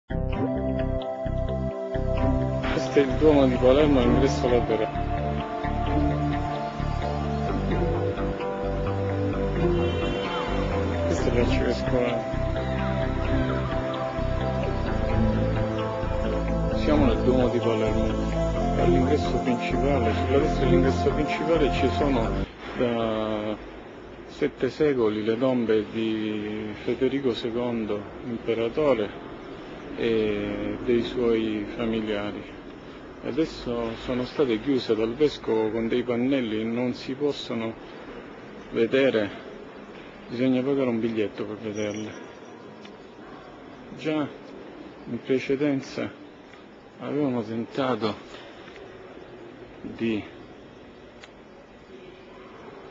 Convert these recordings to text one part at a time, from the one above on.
Questo è il Duomo di Palermo, all'ingresso laterale. Questo è l'arcivescovile. Siamo nel Duomo di Palermo. All'ingresso principale, sulla destra dell'ingresso principale ci sono da 7 secoli le tombe di Federico II, imperatore, e dei suoi familiari. Adesso sono state chiuse dal vescovo con dei pannelli, non si possono vedere, bisogna pagare un biglietto per vederle. Già in precedenza avevano tentato di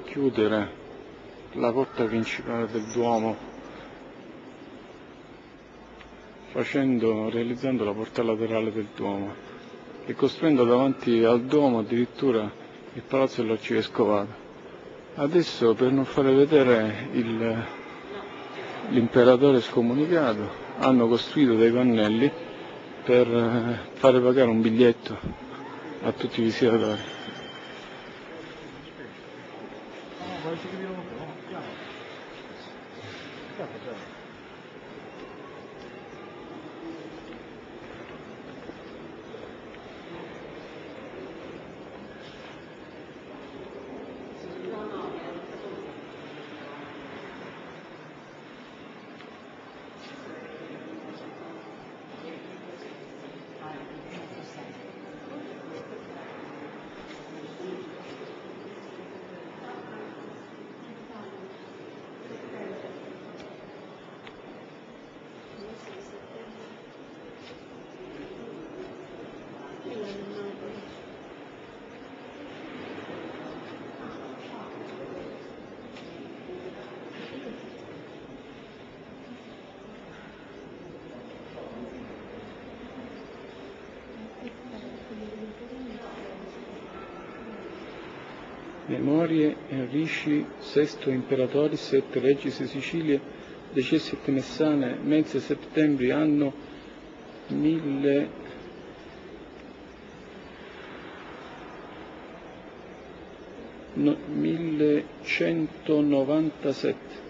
chiudere la porta principale del Duomo realizzando la porta laterale del Duomo e costruendo davanti al Duomo addirittura il palazzo dell'arcivescovato. Adesso, per non fare vedere l'imperatore scomunicato, hanno costruito dei pannelli per fare pagare un biglietto a tutti i visitatori. Memorie Enrici VI Imperatoris et Regis Sicilie decessi et Messane mense settembre anno 1197.